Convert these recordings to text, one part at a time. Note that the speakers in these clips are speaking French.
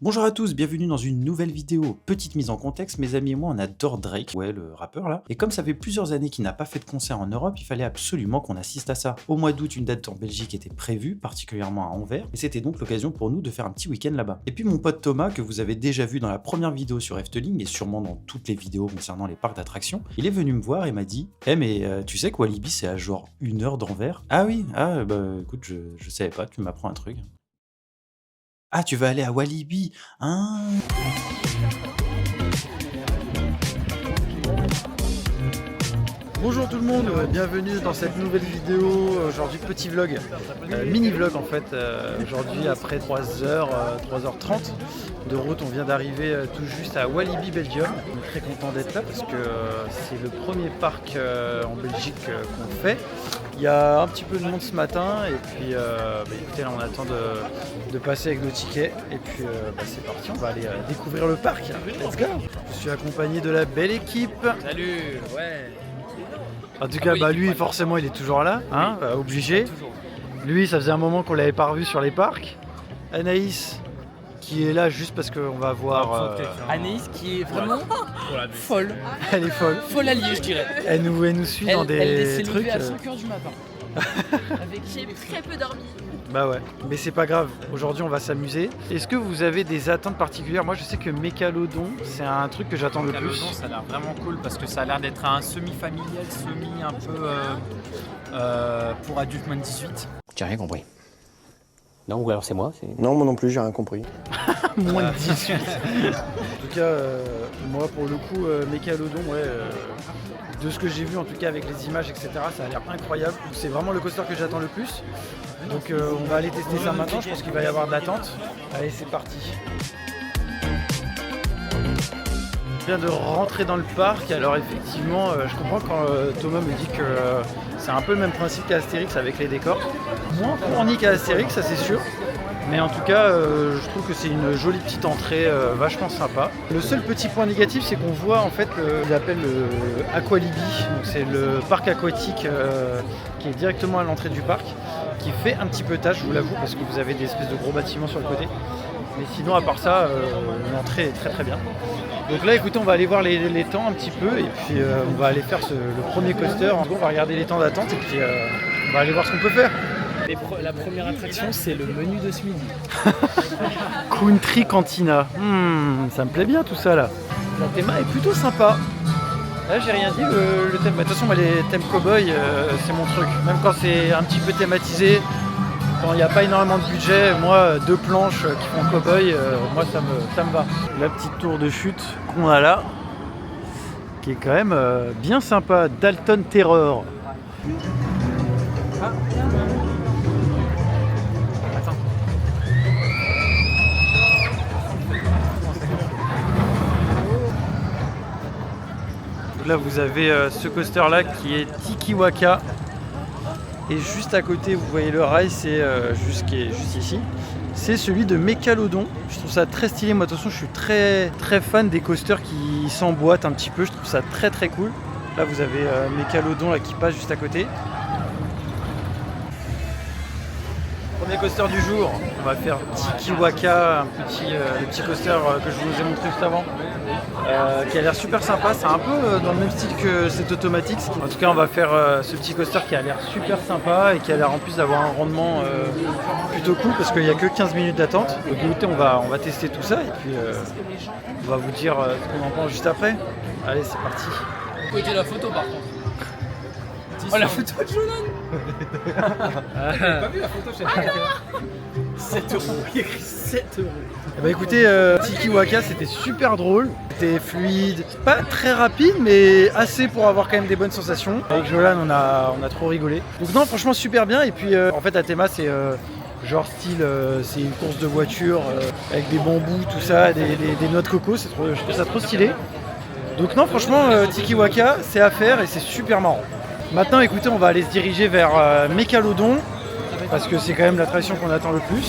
Bonjour à tous, bienvenue dans une nouvelle vidéo. Petite mise en contexte, mes amis et moi on adore Drake, ouais le rappeur là, et comme ça fait plusieurs années qu'il n'a pas fait de concert en Europe, il fallait absolument qu'on assiste à ça. Au mois d'août, une date en Belgique était prévue, particulièrement à Anvers, et c'était donc l'occasion pour nous de faire un petit week-end là-bas. Et puis mon pote Thomas, que vous avez déjà vu dans la première vidéo sur Efteling, et sûrement dans toutes les vidéos concernant les parcs d'attractions, il est venu me voir et m'a dit « Eh mais tu sais que Walibi c'est à genre 1 heure d'Anvers ?» Ah oui, bah écoute, je savais pas, tu m'apprends un truc. Ah, tu vas aller à Walibi? Ah. Bonjour tout le monde, bienvenue dans cette nouvelle vidéo. Aujourd'hui petit vlog, mini vlog en fait. Aujourd'hui après 3h, 3h30 de route, on vient d'arriver tout juste à Walibi Belgium. On est très content d'être là parce que c'est le premier parc en Belgique qu'on fait. Il y a un petit peu de monde ce matin et puis écoutez, là on attend de passer avec nos tickets et puis c'est parti, on va aller découvrir le parc. Let's go. Je suis accompagné de la belle équipe. Salut, ouais. En tout cas, lui forcément il est toujours là, hein, obligé. Lui, ça faisait un moment qu'on l'avait pas revu sur les parcs. Anaïs, qui est là juste parce qu'on va voir. Anaïs qui est vraiment folle. Elle est folle. Folle alliée, je dirais. Elle nous suit dans des elle s'est trucs. levée à 5h du matin. J'ai très peu dormi. Bah ouais, mais c'est pas grave, aujourd'hui on va s'amuser. Est-ce que vous avez des attentes particulières? Moi je sais que Mécalodon, c'est un truc que j'attends le plus. Ça a l'air vraiment cool parce que ça a l'air d'être un semi-familial, semi un peu pour adultes moins de 18. J'ai rien compris. Non, ou alors c'est moi. Non, moi non plus, j'ai rien compris. Moins de 18. En tout cas, moi pour le coup, Mécalodon, de ce que j'ai vu en tout cas avec les images, etc., ça a l'air incroyable. C'est vraiment le coaster que j'attends le plus. Donc on va aller tester ça maintenant, je pense qu'il va y avoir de l'attente. Allez, c'est parti. Je viens de rentrer dans le parc, alors effectivement, je comprends quand Thomas me dit que c'est un peu le même principe qu'Astérix avec les décors. Moins fourni qu'Astérix, ça c'est sûr. Mais en tout cas, je trouve que c'est une jolie petite entrée, vachement sympa. Le seul petit point négatif, c'est qu'on voit en fait ce qu'ils appellent le Aqualibi. Donc c'est le parc aquatique qui est directement à l'entrée du parc, qui fait un petit peu tâche, je vous l'avoue, parce que vous avez des espèces de gros bâtiments sur le côté. Mais sinon, à part ça, l'entrée est très très bien. Donc là, écoutez, on va aller voir les temps un petit peu, et puis on va aller faire le premier coaster. En gros, on va regarder les temps d'attente, et puis on va aller voir ce qu'on peut faire. La première attraction, c'est le menu de ce midi. Country Cantina. Ça me plaît bien tout ça là. La théma est plutôt sympa. Là, j'ai rien dit, le thème. De toute façon, moi, les thèmes cowboy, c'est mon truc. Même quand c'est un petit peu thématisé, quand il n'y a pas énormément de budget, moi, 2 planches qui font cowboy, moi, ça me va. La petite tour de chute qu'on a là, qui est quand même bien sympa. Dalton Terror. Là vous avez ce coaster là qui est Tiki Waka et juste à côté vous voyez le rail, c'est qui est juste ici, c'est celui de Mécalodon. Je trouve ça très stylé, moi de toute façon je suis très très fan des coasters qui s'emboîtent un petit peu, je trouve ça très très cool. Là vous avez Mécalodon là qui passe juste à côté. Premier coaster du jour, on va faire Tiki Waka, le petit coaster que je vous ai montré juste avant, qui a l'air super sympa. C'est un peu dans le même style que cet automatique. En tout cas, on va faire ce petit coaster qui a l'air super sympa et qui a l'air en plus d'avoir un rendement plutôt cool parce qu'il n'y a que 15 minutes d'attente. Donc écoutez, on va tester tout ça et puis on va vous dire ce qu'on en pense juste après. Allez, c'est parti. Vous pouvez la photo par contre. Oh, la photo de Jolan. J'avais pas vu la photo, 7 €, il écrit 7 €. Bah écoutez, Tiki Waka c'était super drôle, c'était fluide, pas très rapide mais assez pour avoir quand même des bonnes sensations. Avec Jolan on a trop rigolé. Donc non franchement super bien et puis en fait Athéma c'est genre style, c'est une course de voiture avec des bambous, tout ça, des noix de coco, je trouve ça trop stylé. Donc non franchement Tiki Waka c'est à faire et c'est super marrant. Maintenant écoutez on va aller se diriger vers Mécalodon parce que c'est quand même l'attraction qu'on attend le plus.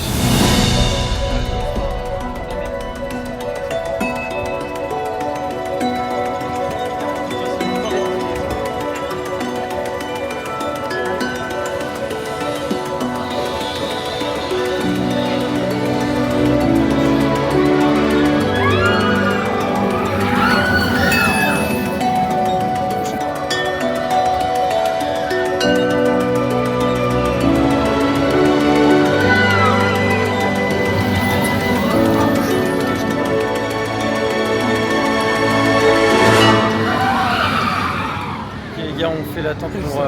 l'attente pour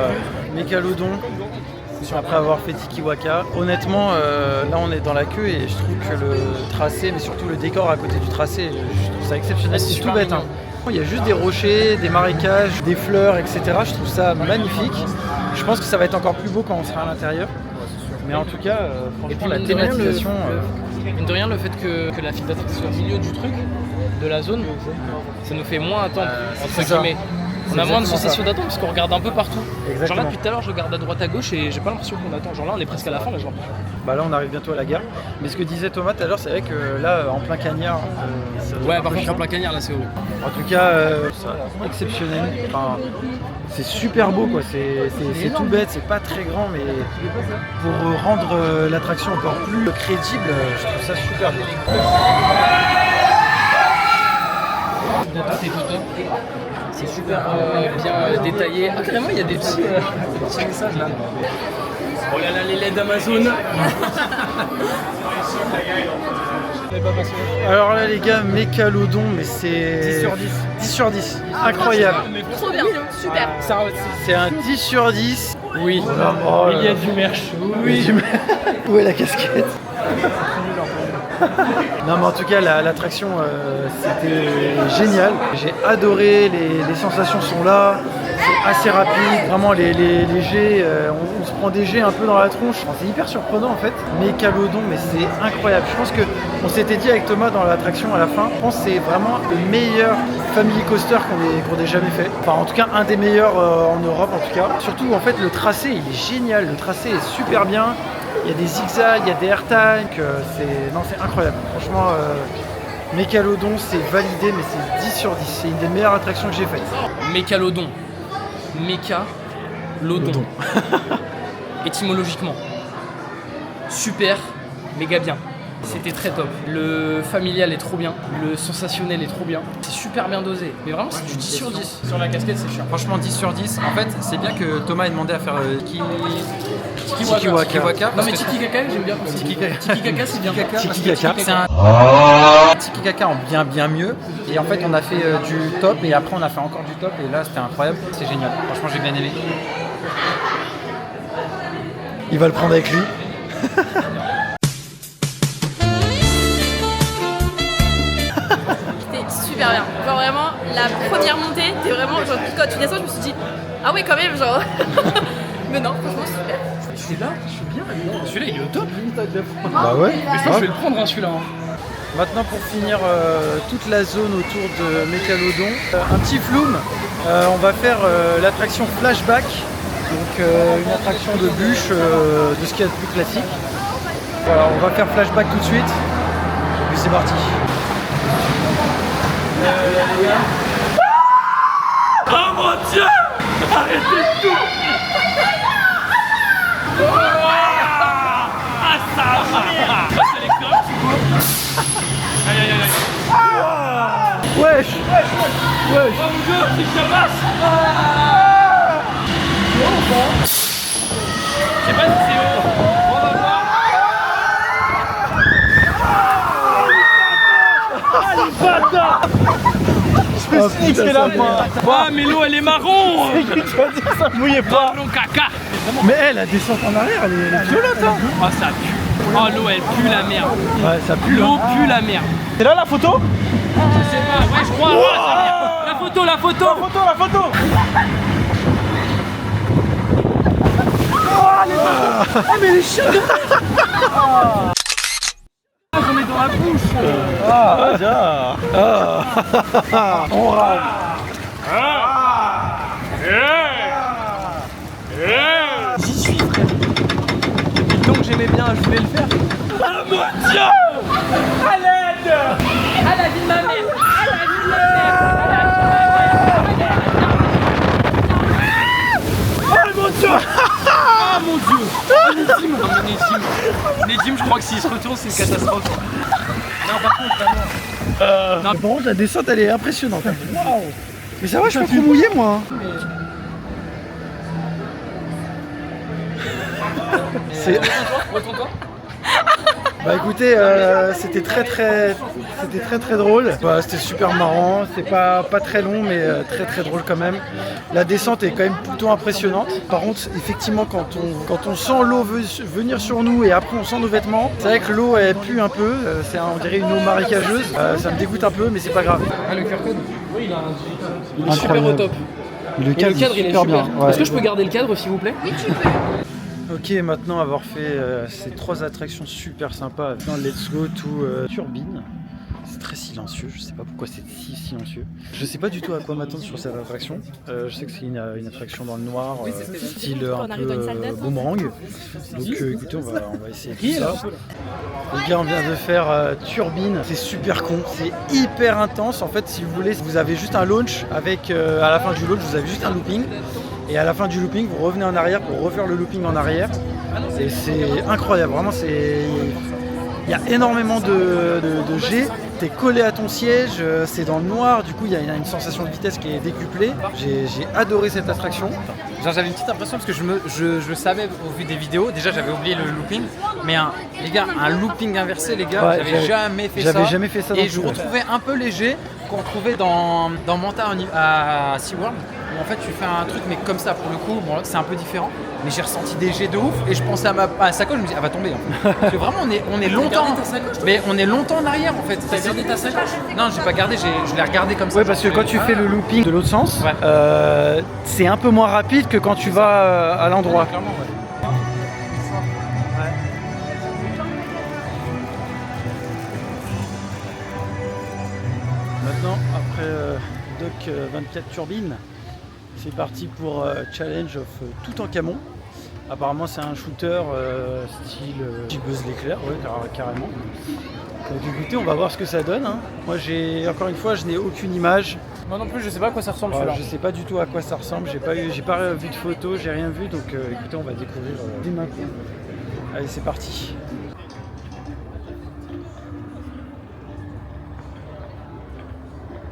Mégalodon. Après avoir fait Tikiwaka. Honnêtement, là on est dans la queue et je trouve que le tracé, mais surtout le décor à côté du tracé, je trouve ça exceptionnel. C'est tout bête. Hein. Il y a juste des rochers, des marécages, des fleurs, etc. Je trouve ça magnifique. Je pense que ça va être encore plus beau quand on sera à l'intérieur. Mais en tout cas, franchement, la thématisation... Mine de rien, le fait que la file d'attente soit au milieu du truc, de la zone, ça nous fait moins attendre, entre guillemets. On a moins de sensation d'attente parce qu'on regarde un peu partout. Exactement. Genre là, depuis tout à l'heure, je regarde à droite à gauche et j'ai pas l'impression qu'on attend. Genre là, on est presque à la fin, là, j'ai l'impression. Bah là, on arrive bientôt à la gare. Mais ce que disait Thomas tout à l'heure, c'est vrai que là, en plein cagnard... ouais, par contre, en plein cagnard, là, c'est horrible. En tout cas, c'est exceptionnel. Enfin, c'est super beau, quoi. C'est tout bête, c'est pas très grand, mais pour rendre l'attraction encore plus crédible, je trouve ça super beau. D'attente et tout. C'est super bien détaillé. Ah, carrément, il y a des petits messages là. Oh là là, les LED Amazon. Alors là, les gars, Mégalodon, mais c'est 10 sur 10. 10 sur 10. Incroyable. Trop bien, super. C'est un 10 sur 10. Oui, Oh, il y a du merch. oui. Où est la casquette? Non mais en tout cas l'attraction c'était génial, j'ai adoré, les sensations sont là, c'est assez rapide, vraiment les jets, on se prend des jets un peu dans la tronche, c'est hyper surprenant en fait, Mégalodon mais c'est incroyable, je pense qu'on s'était dit avec Thomas dans l'attraction à la fin, je pense que c'est vraiment le meilleur family coaster qu'on ait jamais fait, enfin en tout cas un des meilleurs en Europe en tout cas, surtout en fait le tracé il est génial, le tracé est super bien. Il y a des zigzags, il y a des airtanks, c'est incroyable. Franchement, Mégalodon, c'est validé, mais c'est 10 sur 10. C'est une des meilleures attractions que j'ai faites. Mégalodon. Mégalodon. Étymologiquement. Super, méga bien. C'était très top. Le familial est trop bien. Le sensationnel est trop bien. C'est super bien dosé. Mais vraiment, c'est du 10 sur 10. Sur la casquette, c'est chiant. Franchement 10 sur 10. En fait, c'est bien que Thomas ait demandé à faire Tikiwaka. Non mais parce que- Tiki Kaka, j'aime bien. Tiki Kaka, c'est bien. Tiki-Kaka. C'est un Tiki Kaka en bien mieux. Et en fait, on a fait du top et après on a fait encore du top et là c'était incroyable. C'est génial. Franchement, j'ai bien aimé. Il va le prendre avec lui. C'était super bien. Genre vraiment, la première montée, t'es vraiment, genre, quand tu descends, je me suis dit, ah ouais quand même, genre. Mais non, franchement, super. Je suis là, je suis bien. Celui-là, il est au top. Bah ouais. Mais je pense que je vais le prendre, hein, celui-là. Maintenant pour finir toute la zone autour de Mégalodon, un petit flume, on va faire l'attraction Flashback, donc une attraction de bûche de ce qu'il y a de plus classique. Voilà, on va faire Flashback tout de suite, et puis c'est parti. Oh mon dieu! Arrêtez tout! Ah ça va! C'est l'expérience du coup! Aïe! Wesh. Oh mon dieu, c'est que ça passe! Je sais pas si c'est haut! On va voir! Oh, putain, ça Ah mais l'eau elle est marron! ça mouillait pas. Marron caca! Mais la descente en arrière, elle est violente. Hein. Oh ça pue! Oh l'eau elle pue la merde! Ouais, ça pue. L'eau pue la merde! C'est là la photo? Je sais pas, ouais je crois! Ouais, ça vient. La photo! La photo. Ah mais les chiens. J'en ai dans la bouche! On râle. J'y suis frère! Depuis le temps que j'aimais bien, je voulais le faire! Ah mon dieu! À l'aide! À la vie de ma mère! À la vie de ma mère! Ah mon dieu! Ah mon dieu! Nédim! Non mais Nédim, je crois que s'il se retourne, c'est une catastrophe! Non par contre, vraiment! Par contre, la descente elle est impressionnante. Waouh. Mais ça va, je suis pas trop mouillé moi. C'est... Retourne-toi! Bah écoutez, c'était très drôle. Bah, c'était super marrant, c'était pas très long mais très drôle quand même. La descente est quand même plutôt impressionnante. Par contre, effectivement, quand on sent l'eau venir sur nous et après on sent nos vêtements, c'est vrai que l'eau elle pue un peu. On dirait une eau marécageuse. Ça me dégoûte un peu, mais c'est pas grave. Ah, le QR code, oui, il est super au top. Le cadre, il est super bien. Ouais. Est-ce que je peux garder le cadre s'il vous plaît? Oui, tu peux. Ok, maintenant avoir fait ces 3 attractions super sympas dans Let's Go to Turbine. C'est très silencieux, je sais pas pourquoi c'est si silencieux. Je sais pas du tout à quoi m'attendre sur cette attraction. Je sais que c'est une attraction dans le noir, style un peu boomerang. Donc écoutez, on va essayer tout ça. Les gars, on vient de faire Turbine, c'est super con, c'est hyper intense. En fait, si vous voulez, vous avez juste un launch avec, à la fin du launch, vous avez juste un looping. Et à la fin du looping, vous revenez en arrière pour refaire le looping en arrière. Et c'est incroyable, vraiment, il y a énormément de jets. T'es collé à ton siège, c'est dans le noir, du coup il y a une sensation de vitesse qui est décuplée. J'ai adoré cette attraction. Genre, j'avais une petite impression parce que je savais au vu des vidéos, déjà j'avais oublié le looping, mais les gars, un looping inversé les gars, Ouais, j'avais jamais fait ça. non Et je plus, ouais. retrouvais un peu léger qu'on trouvait dans Manta à SeaWorld, où en fait tu fais un truc mais comme ça pour le coup, bon là c'est un peu différent, mais j'ai ressenti des jets de ouf et je pensais à ma sacoche, je me dis elle va tomber en fait. Parce que vraiment on est longtemps, mais on est longtemps en arrière en fait. T'as gardé ta sacoche? Non, j'ai pas gardé, je l'ai regardé comme ça. Ouais, parce que quand tu fais le looping de l'autre sens, Ouais. c'est un peu moins rapide que quand tu vas à l'endroit. Clairement, ouais. Maintenant, après Doc 24 turbines, c'est parti pour Challenge of Toutankhamon. Apparemment, c'est un shooter style Buzz l'éclair, ouais, carrément. Donc écoutez, on va voir ce que ça donne. Hein. Moi, encore une fois, je n'ai aucune image. Moi non plus, je sais pas à quoi ça ressemble Voilà, celui-là. je sais pas du tout à quoi ça ressemble. J'ai pas vu de photos, j'ai rien vu. Donc écoutez, on va découvrir dès maintenant. Allez, c'est parti.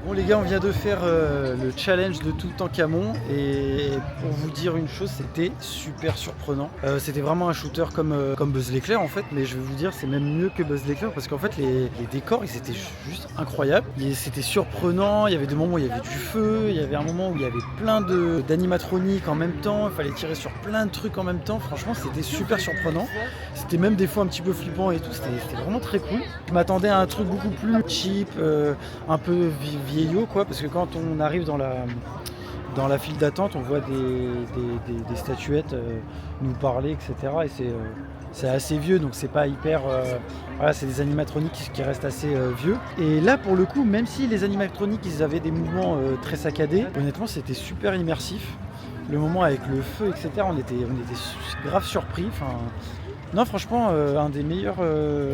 Bon les gars, on vient de faire le challenge de Toutankhamon et pour vous dire une chose, c'était super surprenant. C'était vraiment un shooter comme Buzz l'éclair en fait, mais je vais vous dire c'est même mieux que Buzz l'éclair parce qu'en fait les décors ils étaient juste incroyables. C'était surprenant, il y avait des moments où il y avait du feu, il y avait un moment où il y avait plein d'animatroniques en même temps, il fallait tirer sur plein de trucs en même temps, franchement c'était super surprenant. C'était même des fois un petit peu flippant et tout, c'était vraiment très cool. Je m'attendais à un truc beaucoup plus cheap, un peu vieillot quoi, parce que quand on arrive dans la file d'attente, on voit des statuettes nous parler, etc. Et c'est assez vieux, donc c'est pas hyper... voilà, c'est des animatroniques qui restent assez vieux. Et là, pour le coup, même si les animatroniques, ils avaient des mouvements très saccadés, honnêtement, c'était super immersif. Le moment avec le feu, etc., on était grave surpris. Enfin, non, franchement, un des meilleurs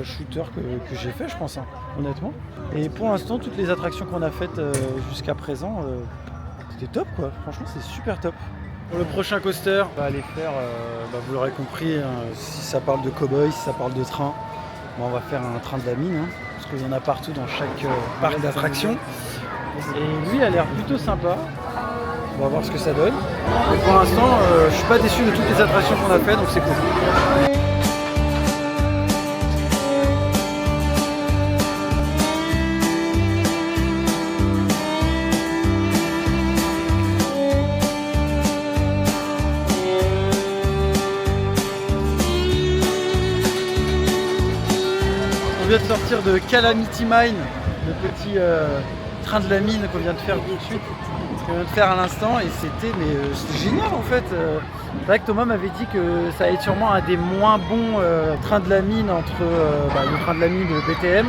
shooters que j'ai fait, je pense, hein, honnêtement. Et pour l'instant, toutes les attractions qu'on a faites jusqu'à présent, c'était top, quoi. Franchement, c'est super top. Pour le prochain coaster, on va aller faire, vous l'aurez compris, hein, si ça parle de cow-boy, si ça parle de train, on va faire un train de la mine, hein, parce qu'il y en a partout dans chaque parc d'attractions. Et lui a l'air plutôt sympa. On va voir ce que ça donne. Mais pour l'instant, je suis pas déçu de toutes les attractions qu'on a fait, donc c'est cool. On vient de sortir de Calamity Mine, le petit train de la mine qu'on vient de faire tout de suite, qu'on vient de faire à l'instant, et c'était génial en fait. C'est vrai que Thomas m'avait dit que ça allait être sûrement un des moins bons trains de la mine entre le train de la mine de BTM,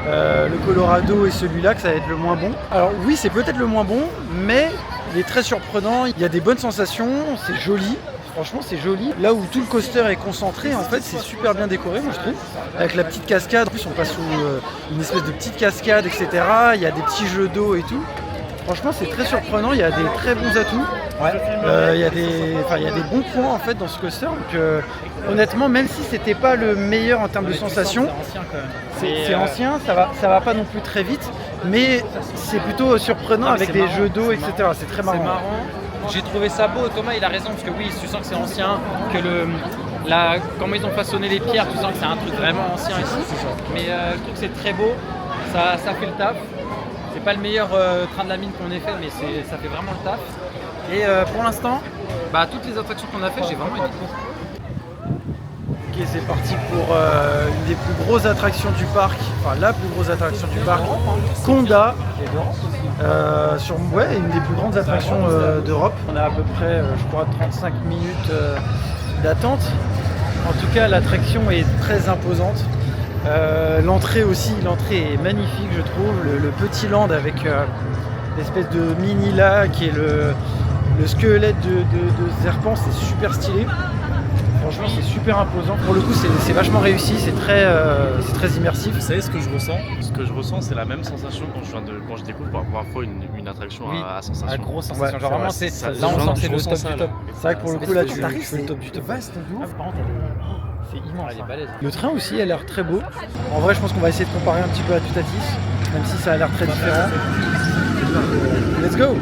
le Colorado et celui-là, que ça va être le moins bon. Alors oui, c'est peut-être le moins bon, mais il est très surprenant, il y a des bonnes sensations, c'est joli. Franchement, c'est joli. Là où tout le coaster est concentré, en fait, c'est super bien décoré, moi je trouve. Avec la petite cascade, en plus on passe sous une espèce de petite cascade, etc. Il y a des petits jeux d'eau et tout. Franchement, c'est très surprenant. Il y a des très bons atouts. Il y a des bons points en fait dans ce coaster. Donc, honnêtement, même si c'était pas le meilleur en termes de sensations, c'est ancien, ça va pas non plus très vite, mais c'est plutôt surprenant avec des jeux d'eau, etc. C'est très marrant. C'est marrant. J'ai trouvé ça beau, Thomas il a raison, parce que oui, tu sens que c'est ancien, que comment ils ont façonné les pierres, tu sens que c'est un truc vraiment ancien ici. Mais je trouve que c'est très beau, ça fait le taf. C'est pas le meilleur train de la mine qu'on ait fait, mais ça fait vraiment le taf. Et pour l'instant, toutes les attractions qu'on a fait, j'ai vraiment été content. Ok, c'est parti pour une des plus grosses attractions du parc, enfin la plus grosse attraction du parc, Conda. Une des plus grandes attractions d'Europe. On a à peu près, je crois, 35 minutes d'attente. En tout cas, l'attraction est très imposante. L'entrée est magnifique, je trouve. Le petit land avec l'espèce de mini là qui est le squelette de serpent, c'est super stylé. Franchement, c'est super imposant. Pour le coup, c'est vachement réussi, c'est très immersif. Vous savez ce que je ressens? Ce que je ressens, c'est la même sensation quand je découvre pour la première fois une attraction à sensation. À grosse sensation. Ouais, genre vraiment, là on sent que c'est le top du top. C'est vrai que pour le coup, là, tu fais le top du top. C'est immense. Elle est balèze. Le train aussi a l'air très beau. En vrai, je pense qu'on va essayer de comparer un petit peu à Toutatis, même si ça a l'air très différent. Let's go!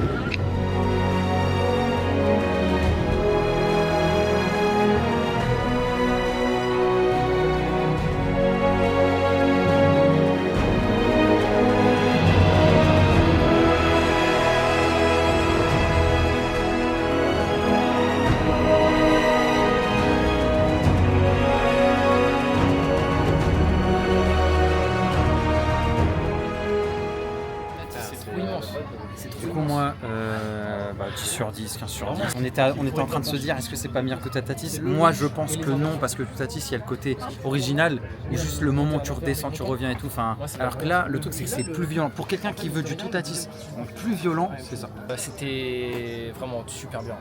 Du coup, moi, 10 sur 10, 15 sur 10. On était en train de se dire, est-ce que c'est pas meilleur que Toutatis? Moi, je pense que non, parce que Toutatis, il y a le côté original, et juste le moment où tu redescends, tu reviens et tout. Alors que là, le truc, c'est que c'est plus violent. Pour quelqu'un qui veut du Toutatis en plus violent, c'est ça. C'était vraiment super bien.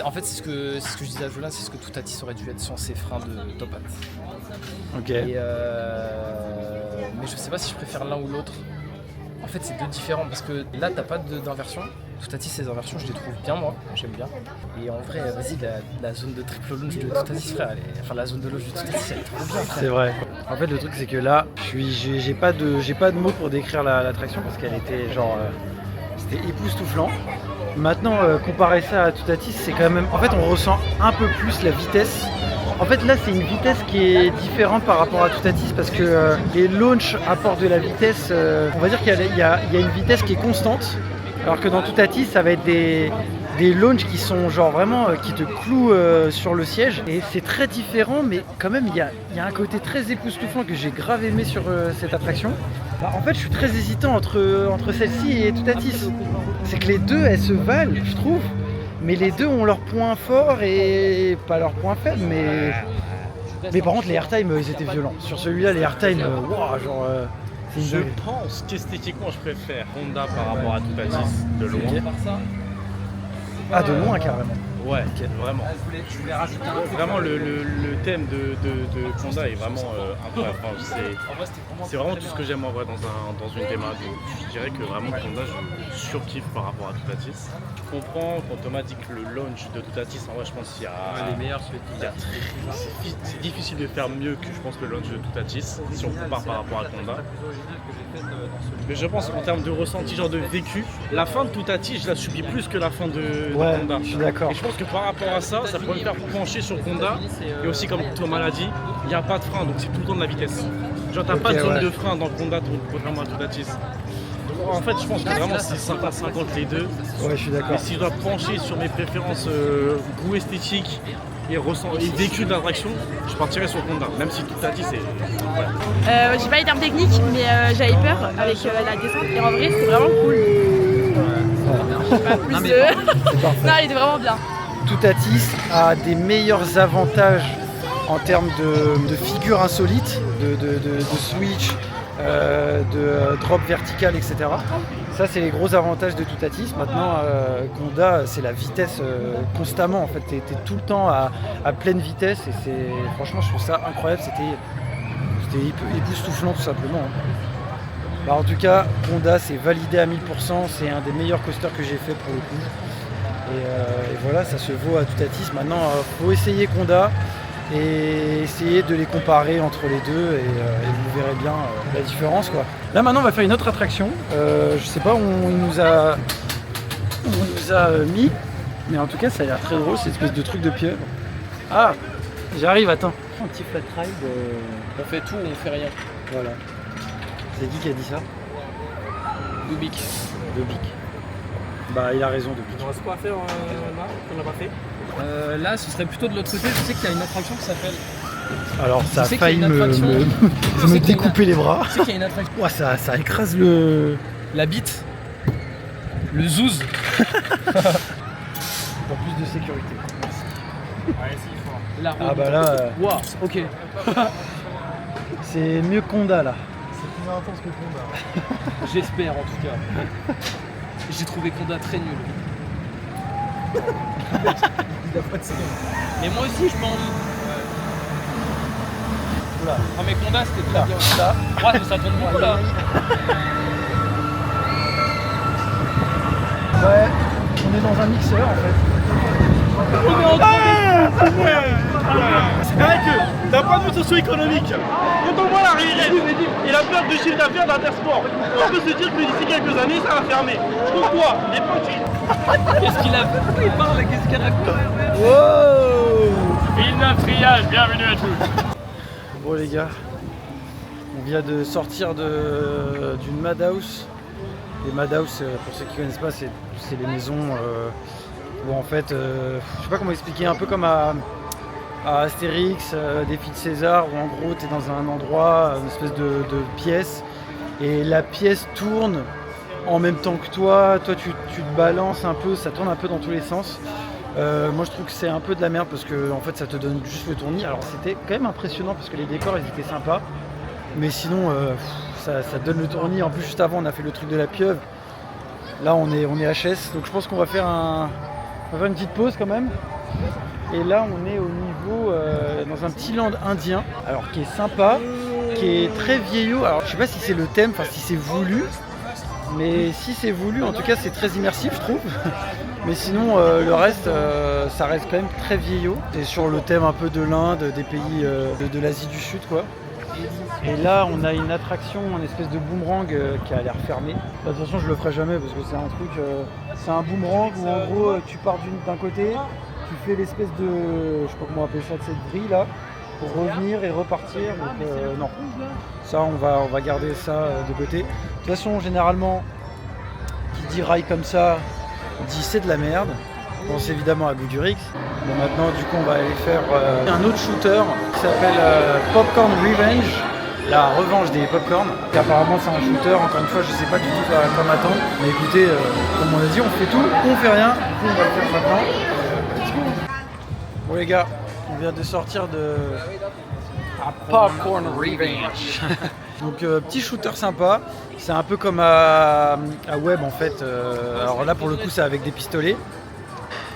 En fait, c'est ce que je disais à Jolin, c'est ce que Toutatis aurait dû être sans ses freins de Top Hat. Ok. Mais je sais pas si je préfère l'un ou l'autre. En fait, c'est deux différents parce que là, t'as pas d'inversion. Toutatis, ces inversions, je les trouve bien, moi, j'aime bien. Et en vrai, vas-y, la zone de triple launch de Toutatis, frère, la zone de launch de Toutatis, elle est trop bien, frère. C'est vrai. En fait, le truc, c'est que là, j'ai pas de mots pour décrire l'attraction parce qu'elle était c'était époustouflant. Maintenant, comparer ça à Toutatis, c'est quand même. En fait, on ressent un peu plus la vitesse. En fait, là, c'est une vitesse qui est différente par rapport à Toutatis parce que les launchs apportent de la vitesse. On va dire qu'il y a une vitesse qui est constante, alors que dans Toutatis, ça va être des launchs qui sont genre vraiment qui te clouent sur le siège. Et c'est très différent, mais quand même, il y a un côté très époustouflant que j'ai grave aimé sur cette attraction. En fait, je suis très hésitant entre celle-ci et Toutatis. C'est que les deux, elles se valent, je trouve. Mais les deux ont leurs points forts et pas leurs points faibles, mais par contre les airtime ils étaient violents. Sur celui-là les airtime, Je pense qu'esthétiquement je préfère Honda par rapport à Toutatis de loin. Ah, de loin carrément. Ouais, vraiment. Vraiment le thème de Honda est vraiment incroyable. Enfin, c'est vraiment tout ce que j'aime en vrai dans une théma. Donc, je dirais que vraiment Honda je surkiffe par rapport à Toutatis. Je comprends quand Thomas dit que le launch de Toutatis, en vrai je pense qu'il y a les meilleurs, c'est difficile de faire mieux que je pense le launch de Toutatis si on compare par rapport à Honda. Mais je pense qu'en termes de ressenti, genre de vécu, la fin de Toutatis, je la subis plus que la fin de Honda. Je suis d'accord. Et je pense que par rapport à ça, ça pourrait me faire pencher sur Honda. Et aussi comme Thomas l'a dit, il n'y a pas de frein, donc c'est tout le temps de la vitesse. Genre t'as pas de zone de frein dans Honda contrairement à Toutatis. Donc en fait je pense que vraiment c'est 50-50 les deux. Ouais, je suis d'accord. Mais si je dois pencher sur mes préférences goût esthétique et vécu de l'attraction, je partirais sur Honda, même si Toutatis c'est... Ouais. J'ai pas les termes techniques, mais j'avais peur avec la descente et en vrai c'était vraiment cool. Pas plus Non, mais non, il était vraiment bien. Toutatis a des meilleurs avantages en termes de figures insolites, de switch, de drop vertical, etc. Ça, c'est les gros avantages de Toutatis. Maintenant, Conda, c'est la vitesse constamment. En fait, t'es tout le temps à pleine vitesse et franchement, je trouve ça incroyable. C'était époustouflant tout simplement. En tout cas, Conda, c'est validé à 1000%. C'est un des meilleurs coasters que j'ai fait pour le coup. Et voilà, ça se vaut à Toutatis. Maintenant, faut essayer Conda et essayer de les comparer entre les deux et vous verrez bien la différence, quoi. Là maintenant on va faire une autre attraction, je sais pas où il nous a mis, mais en tout cas ça a l'air très drôle, cette espèce de truc de pieuvre. Ah, J'arrive, attends. Un petit flat ride. On fait tout ou on fait rien. Voilà. C'est qui a dit ça? Dubik. Dobic. Bah, il a raison, Dobic. Il reste quoi à faire là qu'on n'a pas fait? Là, ce serait plutôt de l'autre côté. Je sais qu'il y a une attraction qui s'appelle. Alors, ça a sais qu'il y a failli une me attraction. Je sais me qu'il y a une- découper les bras. Tu sais qu'il y a une attraction. Ouah, ça écrase le. La bite. Le zouz. Pour plus de sécurité. La roue. Ah bah là, Waouh, ok. c'est mieux que Conda là. J'espère en tout cas. J'ai trouvé Conda très nul. Mais moi aussi je pense. Oula. Ah mais Conda c'était très bien. Là. Ouais, mais ça tourne beaucoup là. Ouais, on est dans un mixeur en fait. C'est vrai que d'un point de vue socio-économique, quand on voit la réalité et la perte de chiffre d'affaires d'Intersport, on peut se dire que d'ici quelques années ça va fermer. Pourquoi? Les produits. Qu'est-ce qu'il a fait? Pourquoi il parle? Qu'est-ce qu'il raconte? Wow. Villeneuve Triage, bienvenue à tous. Bon les gars, on vient de sortir d'une Madhouse. Les Madhouse, pour ceux qui ne connaissent pas, c'est les maisons où en fait, je sais pas comment expliquer, un peu comme à Astérix, Défi de César, où en gros tu es dans un endroit, une espèce de pièce, et la pièce tourne en même temps que toi tu te balances un peu, ça tourne un peu dans tous les sens. Moi je trouve que c'est un peu de la merde parce que en fait ça te donne juste le tournis. Alors c'était quand même impressionnant parce que les décors ils étaient sympas, mais sinon ça donne le tournis. En plus juste avant on a fait le truc de la pieuvre. Là on est HS, donc je pense qu'on va faire une petite pause quand même. Et là on est au niveau dans un petit land indien, alors qui est sympa, qui est très vieillot. Alors je sais pas si c'est le thème, enfin si c'est voulu, mais si c'est voulu en tout cas c'est très immersif je trouve. Mais sinon le reste ça reste quand même très vieillot. C'est sur le thème un peu de l'Inde, des pays de l'Asie du Sud quoi. Et là on a une attraction, une espèce de boomerang qui a l'air fermé. De toute façon je le ferai jamais parce que c'est un truc, c'est un boomerang où en gros tu pars d'un côté, tu fais l'espèce de, je sais pas comment on appelle ça, de cette grille là, pour revenir et repartir. Donc non, ça on va garder ça de côté. De toute façon généralement, qui dit rail comme ça, dit c'est de la merde. On pense évidemment à Goudurix. Bon, maintenant du coup on va aller faire un autre shooter qui s'appelle Popcorn Revenge, la revanche des popcorn. Et apparemment c'est un shooter, encore une fois je sais pas du tout à quoi m'attendre. Mais écoutez, comme on a dit, on fait tout, on fait rien, du coup on va le faire maintenant. Bon les gars, on vient de sortir de Popcorn Revenge. Donc petit shooter sympa, c'est un peu comme à Web en fait. Alors là pour le coup c'est avec des pistolets.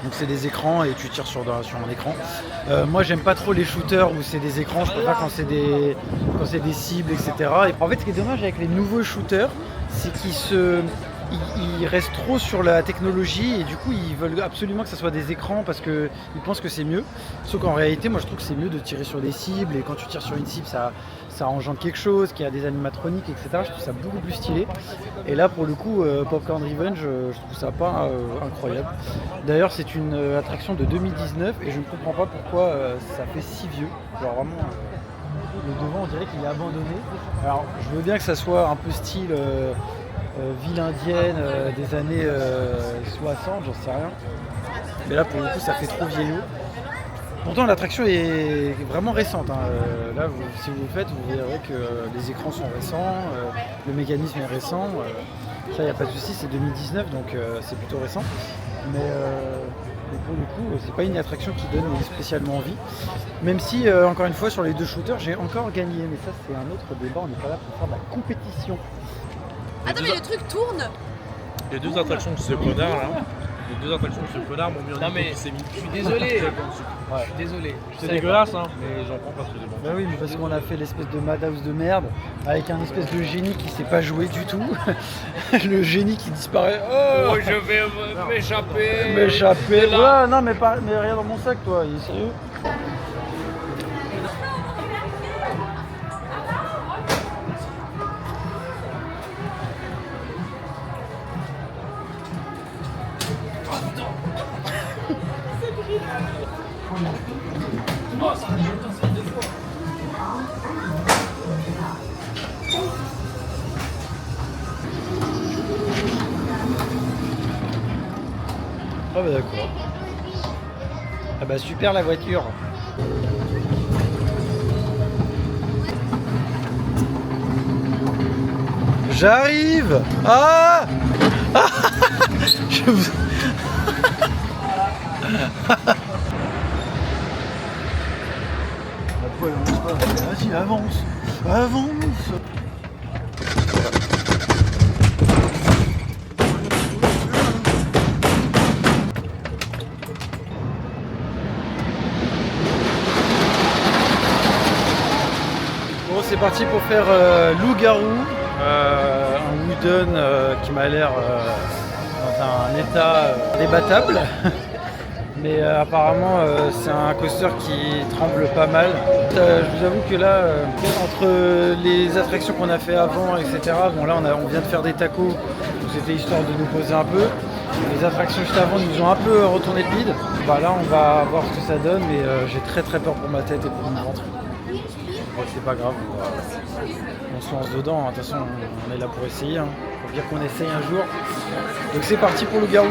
Donc c'est des écrans et tu tires sur un écran. Moi j'aime pas trop les shooters où c'est des écrans, je préfère quand c'est des cibles, etc. Et en fait ce qui est dommage avec les nouveaux shooters, c'est qu'ils restent trop sur la technologie et du coup ils veulent absolument que ça soit des écrans parce qu'ils pensent que c'est mieux. Sauf qu'en réalité moi je trouve que c'est mieux de tirer sur des cibles et quand tu tires sur une cible ça engendre quelque chose, qu'il y a des animatroniques, etc. Je trouve ça beaucoup plus stylé. Et là pour le coup Popcorn Revenge je trouve ça pas incroyable. D'ailleurs c'est une attraction de 2019 et je ne comprends pas pourquoi ça fait si vieux. Genre vraiment le devant on dirait qu'il est abandonné. Alors je veux bien que ça soit un peu style ville indienne des années 60, j'en sais rien. Mais là pour le coup ça fait trop vieillot. Pourtant l'attraction est vraiment récente. Hein. Là si vous le faites vous verrez que les écrans sont récents, le mécanisme est récent. Ça il n'y a pas de souci, c'est 2019 donc c'est plutôt récent. Mais pour le coup c'est pas une attraction qui donne spécialement envie. Même si encore une fois sur les deux shooters j'ai encore gagné. Mais ça c'est un autre débat, on n'est pas là pour faire de la compétition. Attends, mais le truc tourne. Les deux attractions de ce connard là, m'ont mis en Non mais je suis désolé. Je suis désolé. C'est dégueulasse hein, mais j'en prends parce que c'est bon. Bah oui, mais parce qu'on a fait l'espèce de Madhouse de merde avec un espèce de génie qui sait pas jouer du tout. Le génie qui disparaît. Oh, je vais m'échapper. m'échapper. Voilà, non mais rien dans mon sac toi, il est sérieux. Ah bah d'accord. Ah bah super la voiture. J'arrive. Ah, Je vous... Vas-y, avance. Avance. Bon, c'est parti pour faire loup-garou, un wooden qui m'a l'air dans un état débattable. Mais apparemment c'est un coaster qui tremble pas mal. Je vous avoue que là, entre les attractions qu'on a fait avant, etc. Bon là on vient de faire des tacos, donc c'était histoire de nous poser un peu. Les attractions juste avant nous ont un peu retourné le bide. Bah là on va voir ce que ça donne, mais j'ai très peur pour ma tête et pour mon ventre. Bon, c'est pas grave, on se lance dedans, de toute façon on est là pour essayer, faut dire qu'on essaye un jour. Donc c'est parti pour loup-garou.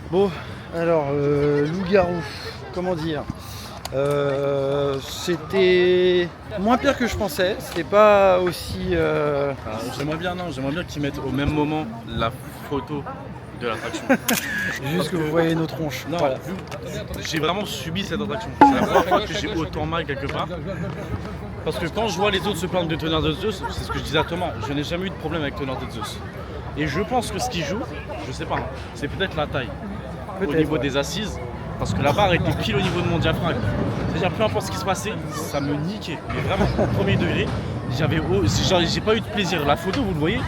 Bon, alors loup-garou, comment dire, c'était moins pire que je pensais, c'était pas aussi... J'aimerais bien qu'ils mettent au même moment la photo de l'attraction. Juste que vous voyez nos tronches. Non, Voilà. j'ai vraiment subi cette attraction. C'est la première fois que j'ai autant mal quelque part. Parce que quand je vois les autres se plaindre de Tonnerre de Zeus, c'est ce que je disais à Thomas, je n'ai jamais eu de problème avec Tonnerre de Zeus. Et je pense que ce qui joue, je sais pas, c'est peut-être la taille. Au niveau des assises, parce que la barre était pile au niveau de mon diaphragme. C'est-à-dire peu importe ce qui se passait, ça me niquait. Mais vraiment, au premier degré, j'ai pas eu de plaisir. La photo, vous le voyez,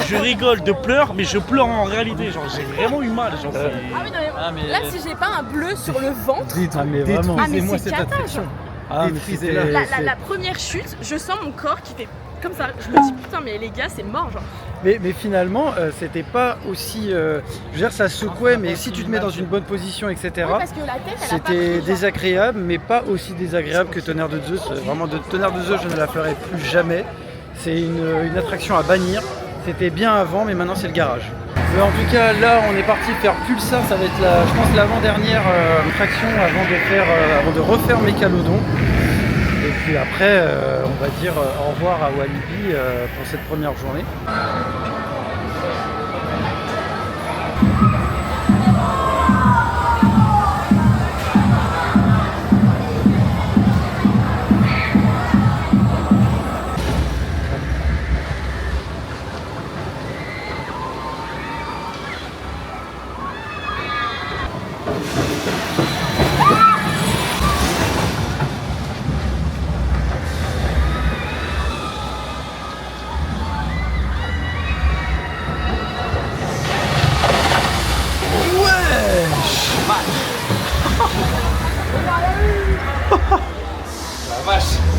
je rigole de pleurs, mais je pleure en réalité. Genre, j'ai vraiment eu mal. Genre, Ah oui, non, mais là, si j'ai pas un bleu sur le ventre, Ah mais vraiment. Détruisez-moi cette attraction. Ah, mais c'était- La première chute, je sens mon corps qui fait comme ça. Je me dis putain, mais les gars, c'est mort, genre. Mais finalement, c'était pas aussi... je veux dire, ça secouait, mais si tu te mets dans une bonne position, etc., Oui, parce que la tête, elle a pas c'était pris, genre. désagréable, mais pas aussi désagréable que Tonnerre de Zeus. Vraiment, de Tonnerre de Zeus, je ne la ferai plus jamais. C'est une attraction à bannir. C'était bien avant, mais maintenant, c'est le garage. Mais en tout cas, là, on est parti faire Pulsar. Ça va être, je pense, l'avant-dernière attraction avant de refaire Mécalodon. Et puis après, on va dire au revoir à Walibi pour cette première journée.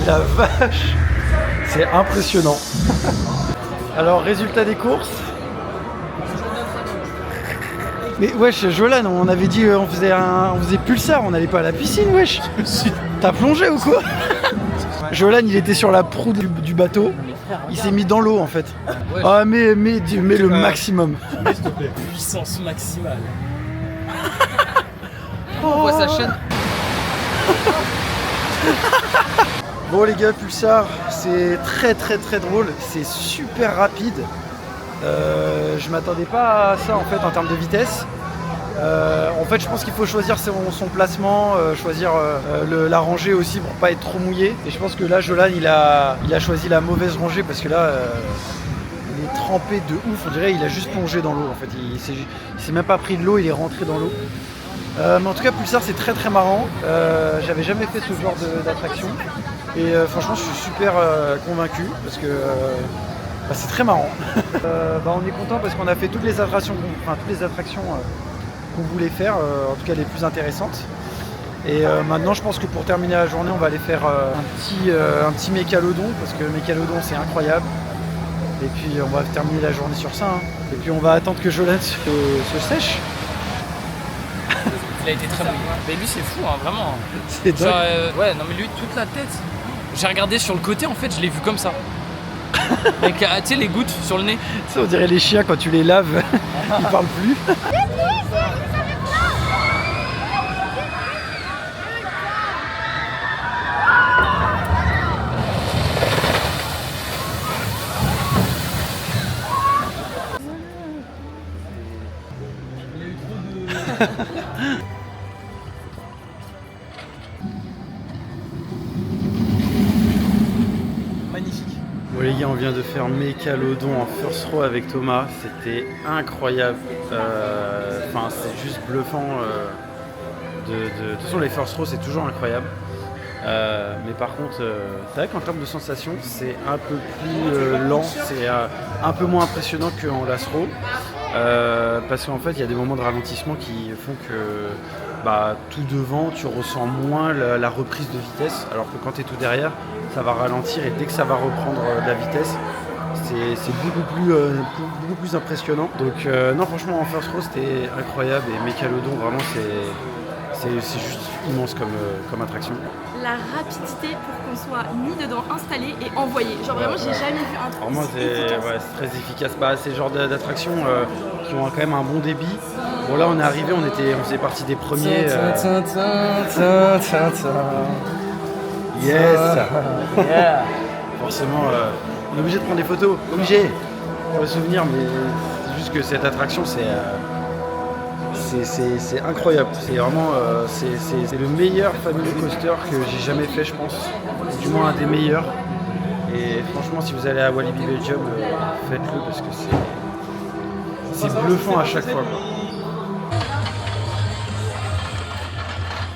La vache, c'est impressionnant. Alors, résultat des courses. Mais wesh, Jolan, on avait dit on faisait Pulsar, on n'allait pas à la piscine, wesh. T'as plongé ou quoi? Jolan, il était sur la proue du bateau. Il s'est mis dans l'eau en fait. Ah mais le maximum. Puissance maximale. On voit sa chaîne. Bon les gars, Pulsar, c'est très drôle, c'est super rapide. Je m'attendais pas à ça en fait en termes de vitesse. En fait je pense qu'il faut choisir son placement, choisir la rangée aussi pour pas être trop mouillé. Et je pense que là Jolan il a choisi la mauvaise rangée parce que là il est trempé de ouf, on dirait il a juste plongé dans l'eau en fait. Il s'est même pas pris de l'eau, il est rentré dans l'eau. Mais en tout cas Pulsar c'est très marrant, j'avais jamais fait ce genre d'attraction et franchement je suis super convaincu parce que c'est très marrant. On est content parce qu'on a fait toutes les attractions qu'on voulait faire, en tout cas les plus intéressantes. Et maintenant je pense que pour terminer la journée on va aller faire un petit Mécalodon parce que Mécalodon c'est incroyable. Et puis on va terminer la journée sur ça. Et puis on va attendre que Jolan se sèche. Il a été très bon. Mais lui, c'est fou, hein, vraiment. C'est Genre, dingue. ouais, non, mais lui, toute la tête. J'ai regardé sur le côté, en fait, je l'ai vu comme ça. Avec, tu sais, les gouttes sur le nez. Ça, on dirait les chiens quand tu les laves, ils parlent plus. Magnifique. Bon les gars, on vient de faire Mécalodon en first row avec Thomas, c'était incroyable. Enfin, c'est juste bluffant. De toute façon, les first row, c'est toujours incroyable. Mais par contre, c'est vrai qu'en termes de sensations, c'est un peu plus lent, c'est un peu moins impressionnant qu'en last row. Parce qu'en fait, il y a des moments de ralentissement qui font que tout devant, tu ressens moins la reprise de vitesse, alors que quand tu es tout derrière, ça va ralentir et dès que ça va reprendre de la vitesse, c'est beaucoup plus impressionnant. Donc non, franchement, en first row, c'était incroyable et Mécalodon, vraiment, c'est juste immense comme attraction. La rapidité pour qu'on soit mis dedans, installé et envoyé. Genre vraiment, j'ai jamais vu un truc Vraiment, aussi c'est efficace. très efficace. C'est le genre d'attractions qui ont quand même un bon débit. Bon, là, on est arrivé, on faisait partie des premiers. Yes. Forcément, on est obligé de prendre des photos, obligé. Pour le souvenir, mais c'est juste que cette attraction, c'est incroyable. C'est vraiment c'est le meilleur family coaster que j'ai jamais fait, je pense. Du moins un des meilleurs. Et franchement, si vous allez à Walibi Belgium, faites-le parce que c'est bluffant à chaque fois, quoi.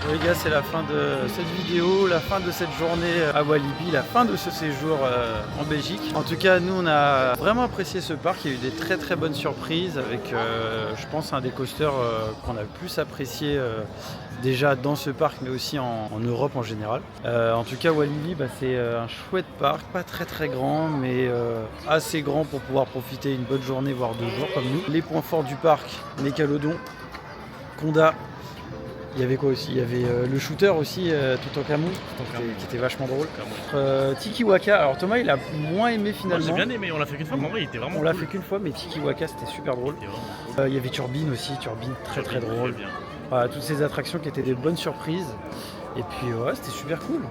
Bon, les gars, c'est la fin de cette vidéo, la fin de cette journée à Walibi, la fin de ce séjour en Belgique. En tout cas, nous, on a vraiment apprécié ce parc. Il y a eu des très très bonnes surprises avec, je pense, un des coasters qu'on a le plus apprécié déjà dans ce parc, mais aussi en Europe en général. En tout cas, Walibi, c'est un chouette parc, pas très très grand, mais assez grand pour pouvoir profiter une bonne journée, voire 2 jours comme nous. Les points forts du parc, Mécalodon, Conda. Il y avait quoi aussi? Il y avait le shooter aussi, tout en camon, qui était vachement drôle. Tiki Waka, alors Thomas il a moins aimé finalement. J'ai bien aimé, on l'a fait qu'une fois, mais en vrai il était vraiment On l'a cool. fait qu'une fois, mais Tiki Waka c'était super drôle. Il était vraiment cool. Il y avait Turbine aussi, Turbine très drôle. Bien. Voilà, toutes ces attractions qui étaient des bonnes surprises. Et puis ouais, c'était super cool.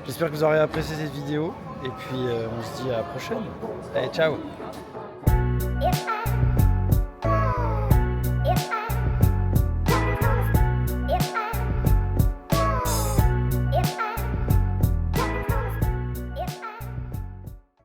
J'espère que vous aurez apprécié cette vidéo. Et puis on se dit à la prochaine. Allez, ciao!